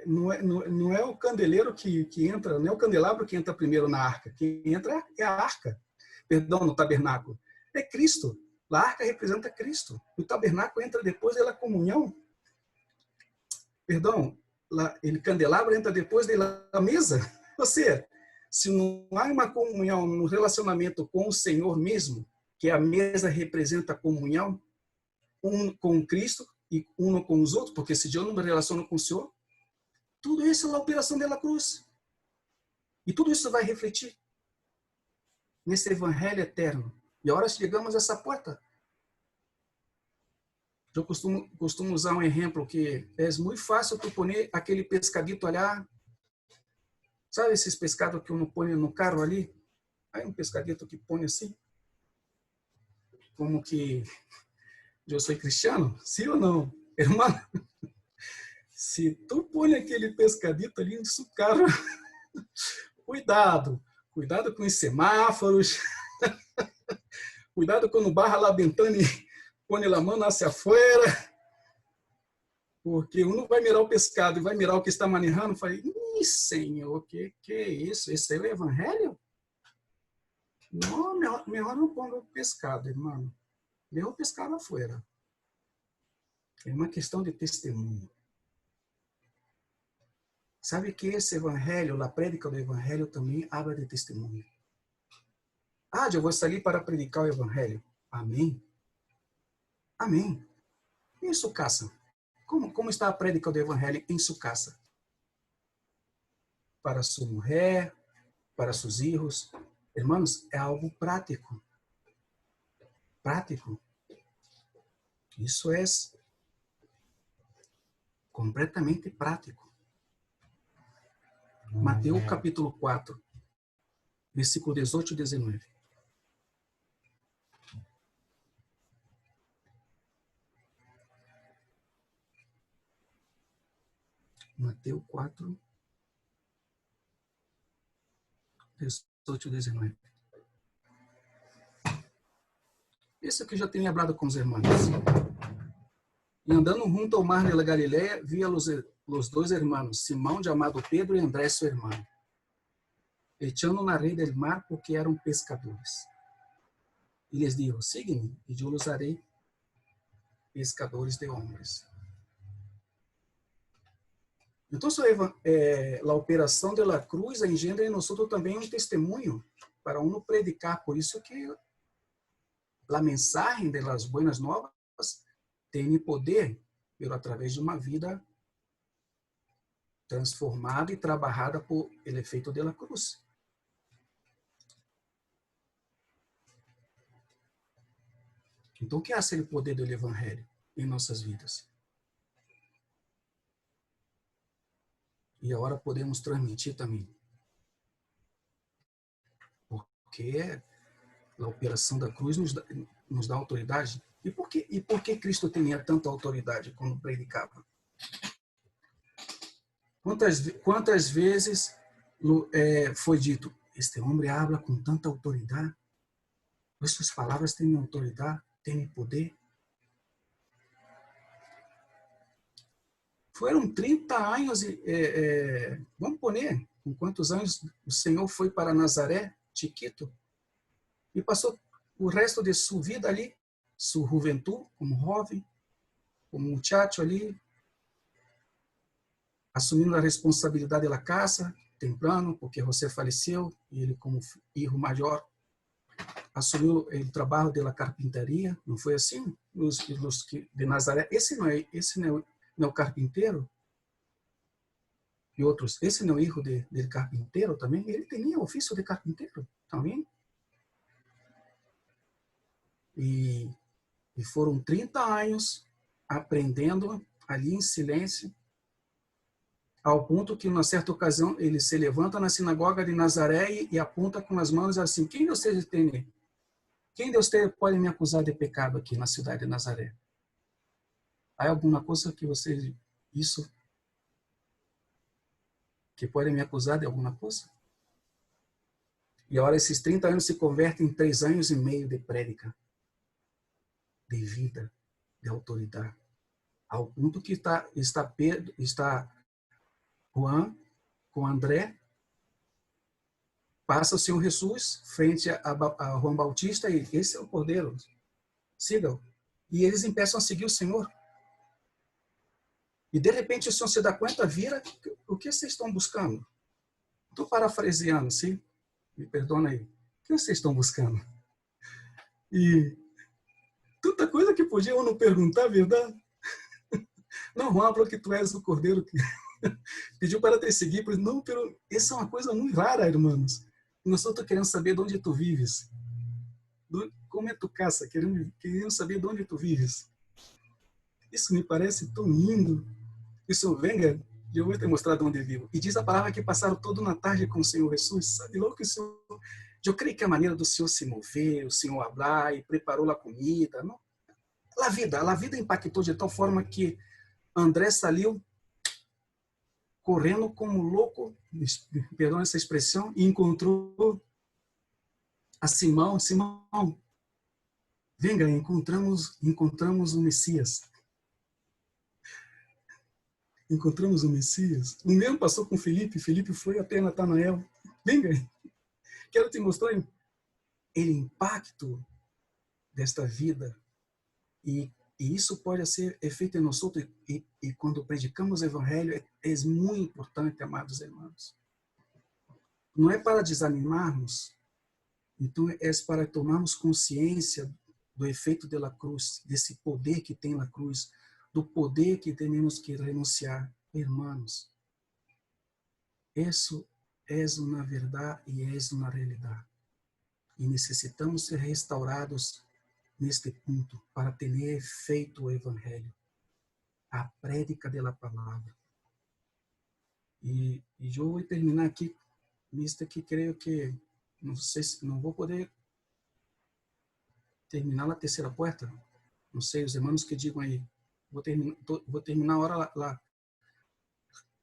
não é o candeleiro que entra, não é o candelabro que entra primeiro na arca. Quem entra é a arca. Perdão, no tabernáculo. É Cristo. A arca representa Cristo. O tabernáculo entra depois da comunhão. Perdão, o candelabro entra depois da mesa. Ou seja, se não há uma comunhão no relacionamento com o Senhor mesmo, que a mesa representa a comunhão, um com Cristo e um com os outros, porque se eu não me relaciono com o Senhor, tudo isso é a operação da cruz. E tudo isso vai refletir nesse evangelho eterno. E agora chegamos a essa porta. Eu costumo usar um exemplo que é muito fácil tu pôr aquele pescadito ali. Sabe esses pescados que uno põe no carro ali? Aí um pescadito que põe assim. Como que eu sou cristiano? Sim ou não? Irmão, se tu põe aquele pescadito ali no seu carro, cuidado com os semáforos, cuidado quando barra lá ventana e põe a mão hacia afuera, porque um não vai mirar o pescado e vai mirar o que está manejando. Falei, Senhor, que é isso? Esse é o evangelho? Não, melhor não ponga o pescado, irmão. Melhor o pescado afuera. É uma questão de testemunho. Sabe que esse evangelho, a prédica do evangelho também habla de testemunho. Eu vou sair para predicar o evangelho. Amém. Amém. Em sua casa, como está a prédica do evangelho em sua casa? Para sua mulher, para seus filhos. Irmãos, é algo prático. Prático. Isso é completamente prático. Mateus capítulo 4, versículo 18 e 19. Mateus 4, 18 e 19. Isso que eu já tenho falado com os irmãos. E andando junto ao mar de Galileia, via os dois irmãos, Simão, chamado Pedro, e André, seu irmão, echando na red del mar porque eram pescadores. E lhes dijo, sígueme e eu los haré pescadores de homens. Então, a operação da cruz engendra em nós também um testemunho para uno predicar. Por isso que a mensagem das buenas novas tem poder, pero através de uma vida transformada e trabalhada por el efeito da cruz. Então, o que é o poder do Evangelho em nossas vidas? E agora podemos transmitir também. Porque a operação da cruz nos dá autoridade. E por que Cristo tinha tanta autoridade quando predicava? Quantas vezes foi dito, este homem habla com tanta autoridade, suas palavras têm autoridade, têm poder. Foram 30 anos, vamos poner, com quantos anos o Senhor foi para Nazaré, chiquito, e passou o resto de sua vida ali, sua juventude, como jovem, como muchacho ali, assumindo a responsabilidade da casa, temprano, porque José faleceu, e ele como filho maior, assumiu o trabalho da carpintaria, não foi assim? Os de Nazaré, esse não é o carpinteiro? E outros, esse não é o filho de carpinteiro também? Ele tinha ofício de carpinteiro também. E foram 30 anos aprendendo ali em silêncio, ao ponto que, numa certa ocasião, ele se levanta na sinagoga de Nazaré e aponta com as mãos assim, quem de vocês tem? Quem de vocês pode me acusar de pecado aqui na cidade de Nazaré? Há alguma coisa que vocês, isso, que pode me acusar de alguma coisa? E agora esses 30 anos se convertem em 3 anos e meio de prédica, de vida, de autoridade. Ao ponto que está Pedro, está Juan com André, passa o Senhor Jesus frente a João Bautista e esse é o Cordeiro, sigam. E eles começam a seguir o Senhor. E de repente o Senhor se dá conta, vira, o que vocês estão buscando? Estou parafraseando, sim? Me perdona aí. O que vocês estão buscando? E tanta coisa que podiam não perguntar, verdade? Não, Juan falou que tu és o Cordeiro que pediu para te seguir, mas não, pero essa é uma coisa muito rara, irmãos. Nós estamos querendo saber de onde tu vives. Como é tu casa? Querendo saber de onde tu vives. Isso me parece tão lindo. Isso, venga, eu vou te mostrar de onde vivo. E diz a palavra que passaram toda uma tarde com o Senhor Jesus. Sabe logo que o Senhor... Eu creio que a maneira do Senhor se mover, o Senhor falar e preparou a comida. Não? A vida impactou de tal forma que André saiu correndo como louco, perdão essa expressão, e encontrou a Simão. Simão, venga, encontramos o Messias. Encontramos o Messias. O mesmo passou com Felipe. Felipe foi até Natanael. Venga, quero te mostrar o impacto desta vida. E isso pode ser feito em nós outros. E quando predicamos o Evangelho, é muito importante, amados irmãos. Não é para desanimarmos, então é para tomarmos consciência do efeito da cruz, desse poder que tem a cruz, do poder que temos que renunciar. Irmãos, isso é uma verdade e é uma realidade. E necessitamos ser restaurados neste ponto para ter efeito o Evangelho, a prédica da palavra. E eu vou terminar aqui, nisto que creio que não sei se não vou poder terminar a terceira porta. Não sei, os irmãos que digam aí. Vou terminar agora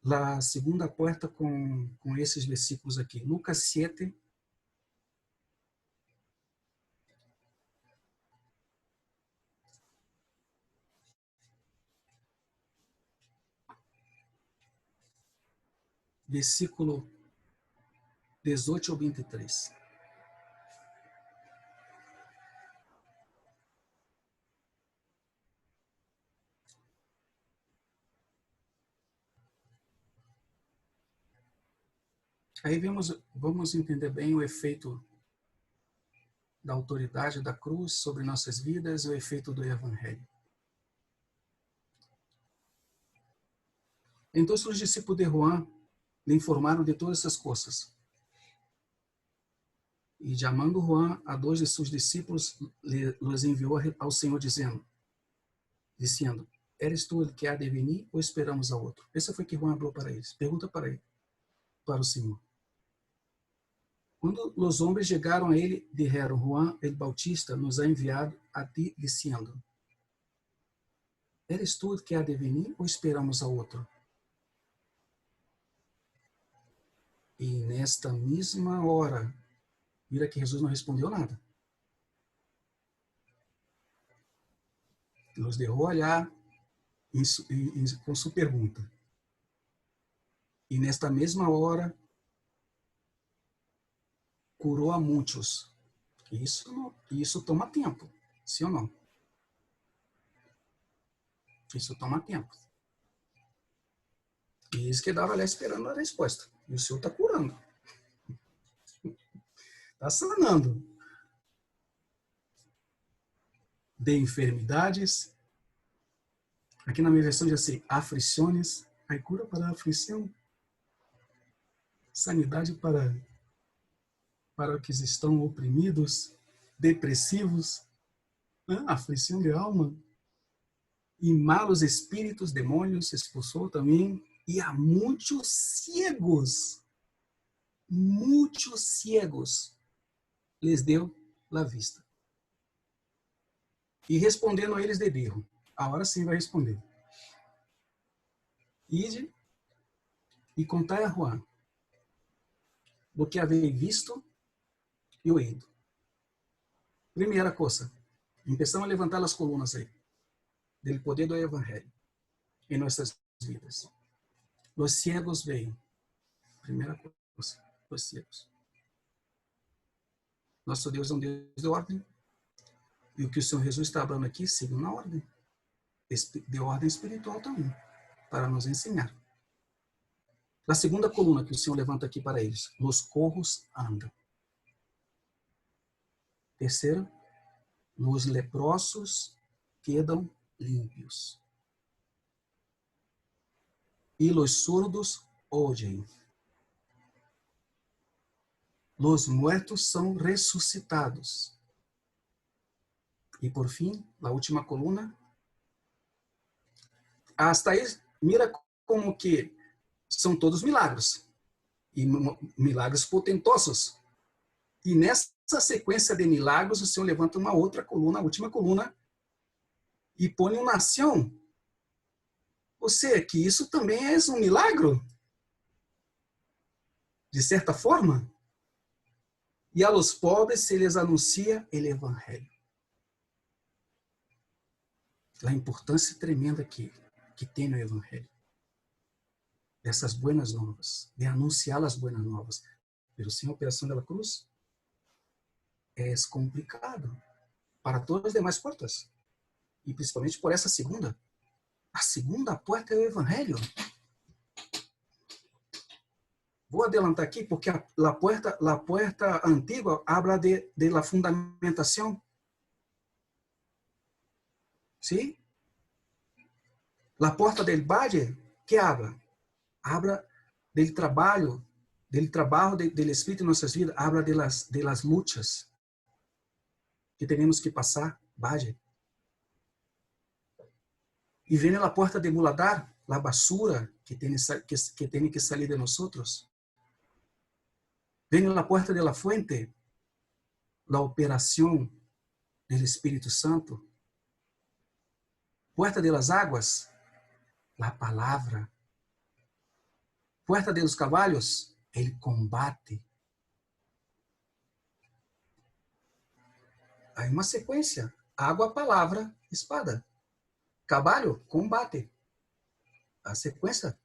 a segunda porta com esses versículos aqui. Lucas 7, versículo 18 ao 23. Aí vamos entender bem o efeito da autoridade da cruz sobre nossas vidas e o efeito do Evangelho. Então, os discípulos de Juan lhe informaram de todas essas coisas. E, chamando Juan a 2 de seus discípulos, los enviou ao Senhor, dizendo, eres tu o que há de venir ou esperamos a outro? Esse foi que Juan falou para eles. Pergunta para ele, para o Senhor. Quando os homens chegaram a ele, disseram, Juan el Bautista nos ha enviado a ti, dizendo, eres tu o que há de venir ou esperamos a outro? E nesta mesma hora, mira que Jesus não respondeu nada. Nos deixou olhar com sua pergunta. E nesta mesma hora, curou a muitos. Isso toma tempo, sim ou não? Isso toma tempo. E eles quedavam lá esperando a resposta. E o Senhor está curando. Está sanando. De enfermidades. Aqui na minha versão diz assim, aflições. Aí cura para a aflição. Sanidade para os que estão oprimidos, depressivos, aflição de alma. E malos espíritos, demônios, expulsou também. E a muitos ciegos, les deu a vista. E respondendo a eles de berro, agora sim vai responder. Ide e contai a Juan o que haveis visto e ouído. Primeira coisa, começamos a levantar as colunas aí, do poder do Evangelho em nossas vidas. Os ciegos veem. Primeira coisa, os ciegos. Nosso Deus é um Deus de ordem. E o que o Senhor Jesus está falando aqui, siga na ordem. De ordem espiritual também, para nos ensinar. A segunda coluna que o Senhor levanta aqui para eles, os corros andam. Terceiro, os leprosos quedam límpios. E os surdos oyen. Os mortos são ressuscitados. E por fim, a última coluna. Hasta aí, mira como que são todos milagres. E milagres potentosos. E nessa sequência de milagres, o Senhor levanta uma outra coluna, a última coluna, e põe uma nação. Ou seja, que isso também é um milagre, de certa forma. E a los pobres se les anuncia o Evangelho. A importância tremenda que tem no Evangelho. Dessas buenas novas, de anunciar as buenas novas. Mas sem a operação da cruz, é complicado para todas as demais portas. E principalmente por essa segunda. A segunda porta é o Evangelho. Vou adelantar aqui porque a porta antiga habla de la fundamentação. ¿Sí? La porta del valle, que habla? Habla del trabalho del Espírito em nossas vidas, habla de las luchas que temos que passar, valle. E vem a porta de muladar, a basura que tem que sair de nós. Vem a porta de la fuente, a operação do Espírito Santo. Puerta de las aguas, la palavra. Puerta de los caballos, el combate. Aí uma sequência. Água, palavra, espada. Caballo, combate. A sequência.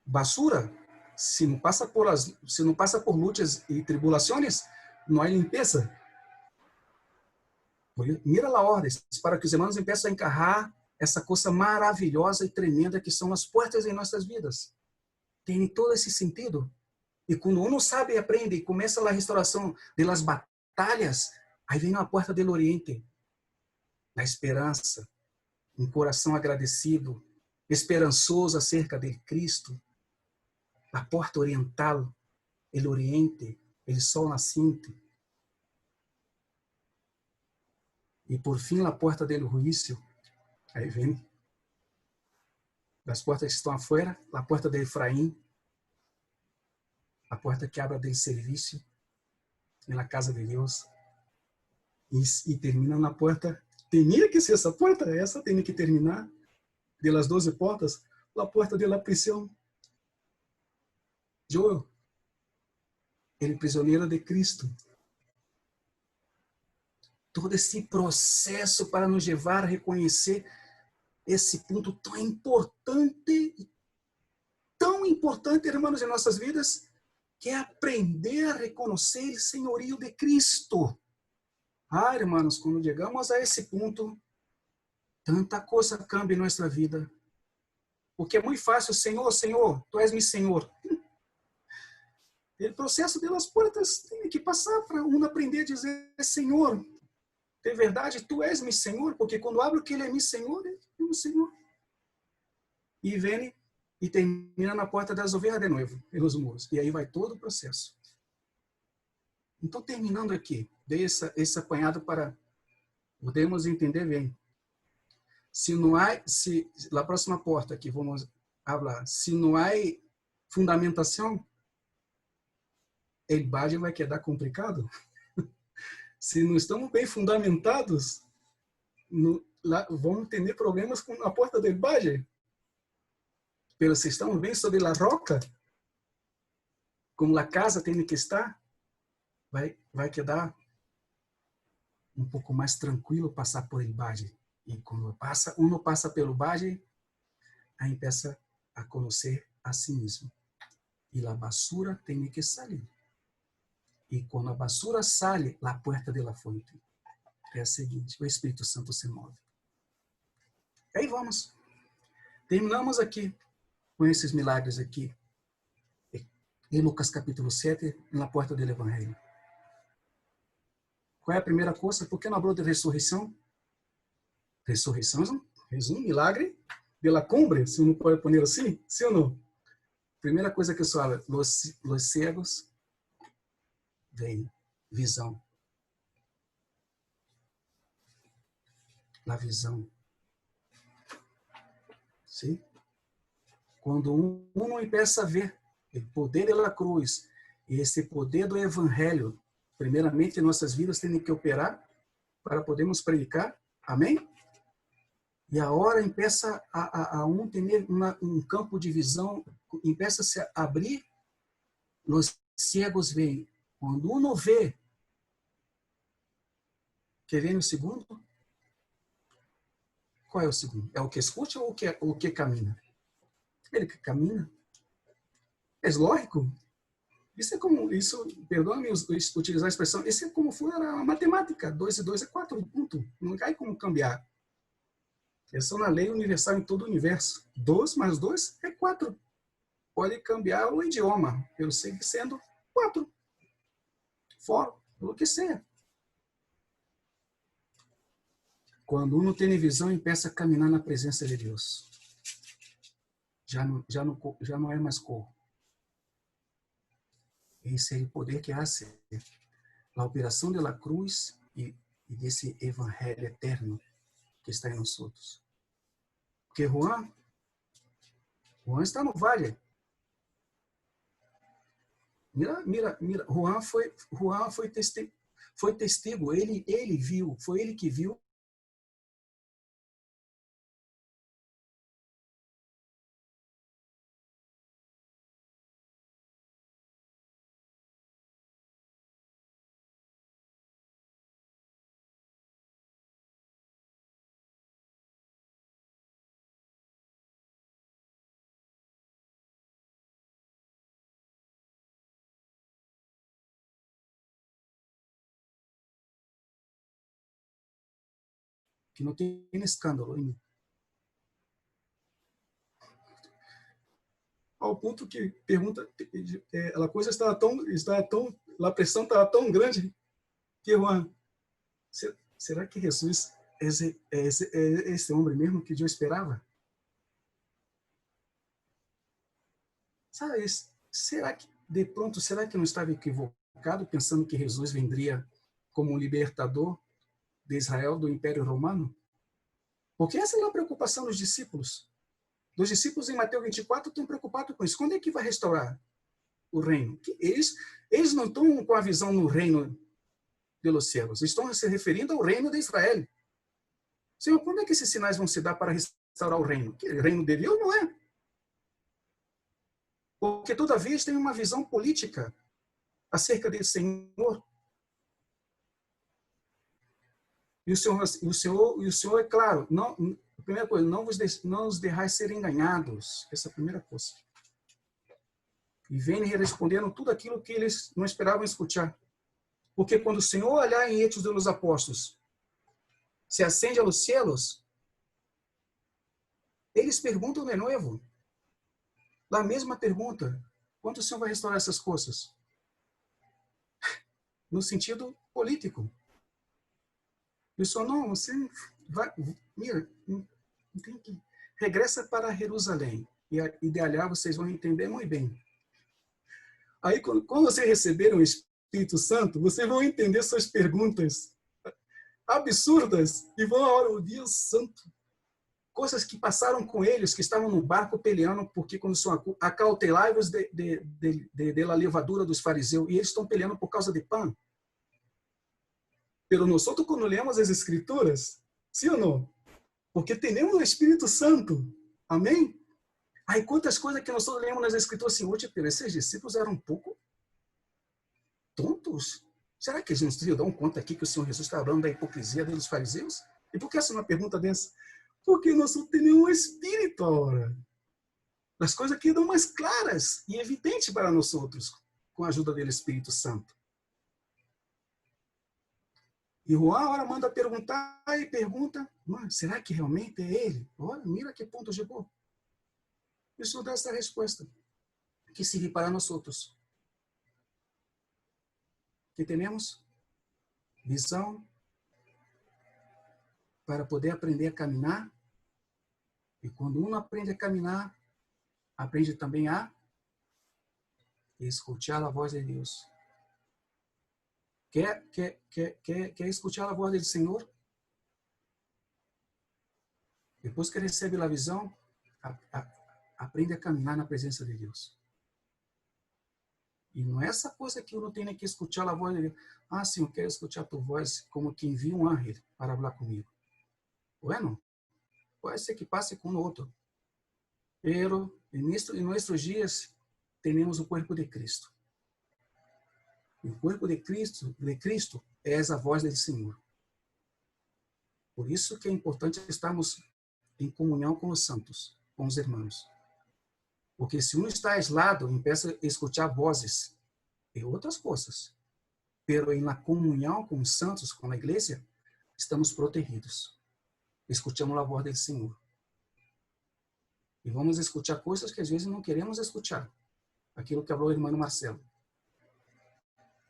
Basura, se não passa por lutas e tribulações, não há limpeza. Mira a ordem, para que os irmãos empiecem a encarrar essa coisa maravilhosa e tremenda que são as portas em nossas vidas. Tem todo esse sentido. E quando uno sabe e aprende e começa a restauração das batalhas, aí vem a porta do Oriente, a esperança, um coração agradecido, esperançoso acerca de Cristo, a porta oriental, o Oriente, o sol nascente. E por fim, a porta do juízo. Aí vem das portas que estão afuera, a porta de Efraim, a porta que abre do serviço na casa de Deus. E termina na porta, tinha que ser essa porta, essa tem que terminar, de las 12 portas, a porta de la prisão. Eu, ele prisioneiro de Cristo. Todo esse processo para nos levar a reconhecer esse ponto tão importante, irmãos, em nossas vidas, que é aprender a reconhecer o senhorio de Cristo. Ah, irmãos, quando chegamos a esse ponto, tanta coisa cambia em nossa vida. Porque é muito fácil, Senhor, Senhor, Tu és meu Senhor. O processo das portas tem que passar para um aprender a dizer, Senhor, de verdade, Tu és meu Senhor, porque quando abro que Ele é meu Senhor, é meu Senhor. E vem e termina na porta das ovelhas de novo, pelos muros. E aí vai todo o processo. Então, terminando aqui, dei esse apanhado para podermos entender bem. Se a próxima porta que vamos falar, se não há fundamentação, o valle vai quedar complicado. Se não estamos bem fundamentados, vamos ter problemas com a porta do valle. Pero se estamos bem sobre a roca, como a casa tem que estar, vai quedar um pouco mais tranquilo passar por el valle. E quando uno passa pelo valle, aí começa a conhecer a si mesmo. E a basura tem que sair. E quando a basura sai, a porta da fonte é a seguinte: o Espírito Santo se move. E aí vamos. Terminamos aqui com esses milagres aqui. Em Lucas capítulo 7, na porta do Evangelho. Qual é a primeira coisa? Por que não falou de ressurreição? Ressurreição é um milagre de la cumbre, se não pode pôr assim, sim ou não? Primeira coisa que se fala, os cegos veem visão. A visão. Sim? Quando um começa a ver o poder da cruz e esse poder do evangelho, primeiramente em nossas vidas tem que operar para podermos predicar. Amém? E a hora começa a ter um campo de visão, começa a se abrir, os cegos veem. Quando um vê, que vem o segundo, qual é o segundo? É o que escuta ou o que caminha? Ele que caminha. É lógico. Perdoa-me utilizar a expressão, isso é como for a matemática, 2 e 2 é 4, ponto. Não cai como cambiar. Essa é uma lei universal em todo o universo. 2 mais 2 é 4. Pode cambiar o idioma, eu sei sendo 4. Fora, o que seja. Quando um tem visão, empieza a caminhar na presença de Deus. Já não é mais corpo. Esse é o poder que hace a operação da cruz e desse evangelho eterno que está em nós outros. Porque Juan está no vale. Mira, Juan foi testigo, ele viu, foi ele que viu que não tenha escândalo em mim. Ao ponto que pergunta, a coisa estava tão, a pressão estava tão grande que Juan, será que Jesus é esse homem mesmo que eu esperava? Sabe, será que, de pronto, será que eu não estava equivocado pensando que Jesus vendria como um libertador de Israel do Império Romano? Porque essa é a preocupação dos discípulos. Dos discípulos em Mateus 24 estão preocupados com isso. Quando é que vai restaurar o reino? Eles não estão com a visão no reino pelos céus, estão se referindo ao reino de Israel. Senhor, quando é que esses sinais vão se dar para restaurar o reino? Que reino de Deus não é. Porque toda vez tem uma visão política acerca desse Senhor. E o Senhor é claro, não, a primeira coisa, não os deixais ser enganados. Essa é a primeira coisa. E vem respondendo tudo aquilo que eles não esperavam escutar. Porque quando o Senhor olhar em Hechos dos Apóstolos, se acende aos céus, eles perguntam de novo. A mesma pergunta. Quando o Senhor vai restaurar essas coisas? No sentido político. E o Senhor, não, você vai, mira, tem que, regressa para Jerusalém. E de allá vocês vão entender muito bem. Aí, quando vocês receberem o Espírito Santo, vocês vão entender suas perguntas absurdas e vão a hora, o Deus Santo. Coisas que passaram com eles, que estavam no barco peleando, porque quando são acautelai-vos da levadura dos fariseus, e eles estão peleando por causa de pão. Pero nós, quando lemos as Escrituras, sim ou não? Porque temos o Espírito Santo. Amém? Aí quantas coisas que nós lemos nas Escrituras assim, hoje, esses discípulos eram um pouco tontos. Será que eles não se dão conta aqui que o Senhor Jesus está falando da hipocrisia dos fariseus? E por que essa é uma pergunta dessa? Porque nós só temos um Espírito agora. As coisas aqui dão mais claras e evidentes para nós outros, com a ajuda do Espírito Santo. E Juan agora manda perguntar e pergunta, será que realmente é ele? Olha, mira que ponto chegou. Isso dá essa resposta, que serve para nós outros. Que temos visão para poder aprender a caminhar. E quando um aprende a caminhar, aprende também a escutar a voz de Deus. Quer escutar a voz do Senhor? Depois que recebe a visão, aprende a caminhar na presença de Deus. E não é essa coisa que uno tem que escutar a voz de Deus. Ah, sim, eu quero escutar a tua voz como que envia um ángel para falar comigo. Bueno, pode ser que passe com outro. Pero em nossos dias, temos o corpo de Cristo. E o corpo de Cristo é a voz do Senhor. Por isso que é importante estarmos em comunhão com os santos, com os irmãos. Porque se um está aislado, empieza a escutar vozes e outras coisas. Pero em la comunhão com os santos, com a igreja, estamos protegidos. Escutamos a voz do Senhor. E vamos escutar coisas que às vezes não queremos escutar. Aquilo que falou o irmão Marcelo.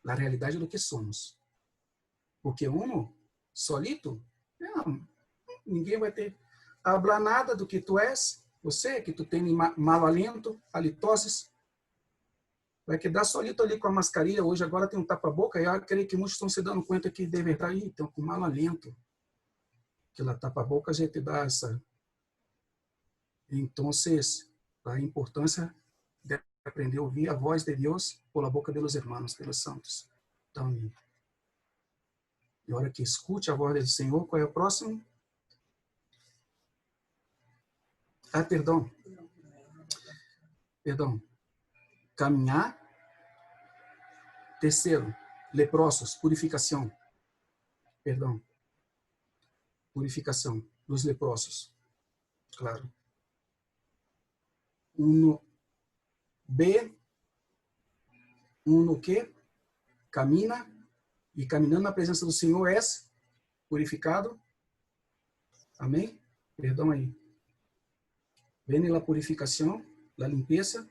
A realidade do que somos. Porque uno, solito, não, ninguém vai ter falar nada do que tu és, você, que tu tem mau alento, halitoses, vai quedar solito ali com a mascarilha, hoje agora tem um tapa-boca, e eu creio que muitos estão se dando conta que de verdade, estão com mau alento. Aquela tapa-boca já te dá essa. Então, a importância de aprender a ouvir a voz de Deus por a boca dos irmãos, pelos santos. Então, e a hora que escute a voz do Senhor, qual é o próximo? Ah, perdão. Caminhar. Terceiro, leprosos, purificação. Perdão. Purificação dos leprosos. Claro. Uno que camina e caminhando na presença do Senhor é purificado. Amém? Perdão aí. Vem a purificação, a limpeza.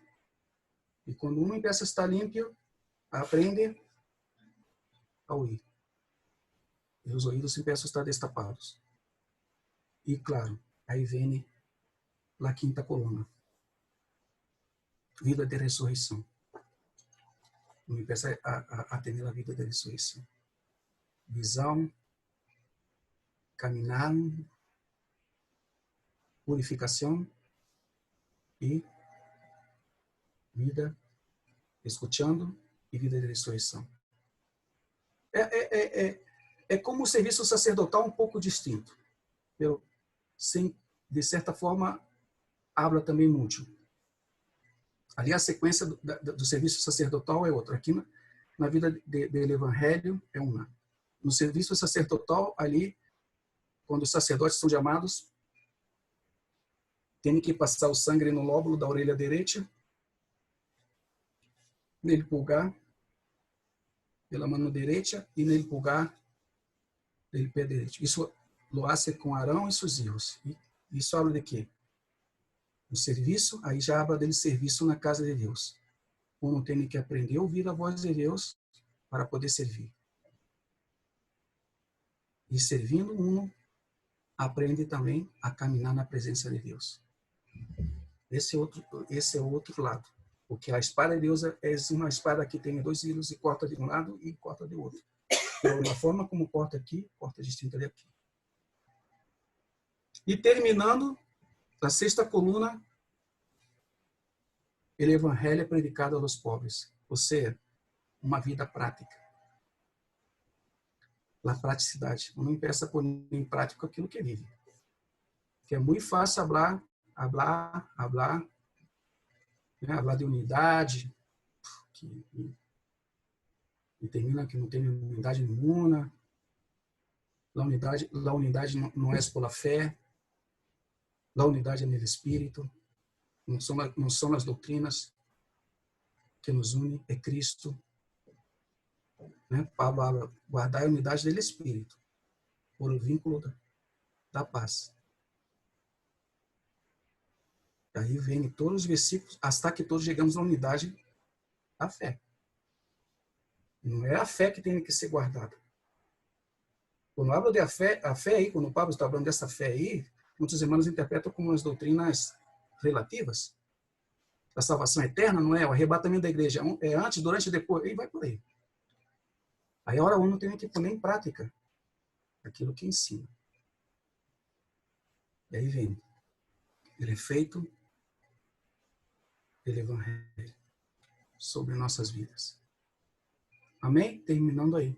E quando uno empieza a estar limpio, aprende a oír. E os ouvidos empiezam a estar destapados. E claro, aí vem a quinta coluna. Vida de ressurreição. Uno empieza a ter a vida de ressurreição. Visão, caminhar, purificação e vida, escutando e vida de ressurreição. É como o serviço sacerdotal um pouco distinto. Eu, sim, de certa forma, habla também muito. Ali a sequência do serviço sacerdotal é outra. Aqui na vida do Evangelho é uma. No serviço sacerdotal, ali, quando os sacerdotes são chamados, tem que passar o sangue no lóbulo da orelha direita, nele pulgar, pela mão direita e nele pulgar, nele pé direito. Isso lo hace com Arão e seus filhos. E isso habla de quê? O serviço, aí já habla dele serviço na casa de Deus. Uno tem que aprender a ouvir a voz de Deus para poder servir. E servindo, uno aprende também a caminhar na presença de Deus. Esse é o outro lado. Porque a espada de Deus é uma espada que tem dois hilos e corta de um lado e corta de outro. Então, a forma como corta aqui, corta distinta de aqui. E terminando, a sexta coluna, o Evangelho é predicado aos pobres. Ou seja, uma vida prática. A praticidade. Não empieza a pôr em prática aquilo que vive. Que é muito fácil falar de unidade, e termina que não tem unidade nenhuma. A unidade não é pela fé, a unidade é no Espírito, não são as doutrinas que nos unem, é Cristo. Né? Pablo habla, guardar a unidade do Espírito, por o vínculo da paz. Aí vem todos os versículos, até que todos chegamos na unidade da fé. Não é a fé que tem que ser guardada. Quando hablo de a fé aí, quando o Pablo está falando dessa fé aí, muitos irmãos interpretam como as doutrinas relativas. A salvação eterna não é o arrebatamento da igreja, é antes, durante e depois, e vai por aí. Aí a hora uno tem que pôr em prática aquilo que ensina. E aí vem, ele é feito pelo Evangelho sobre nossas vidas. Amém? Terminando aí.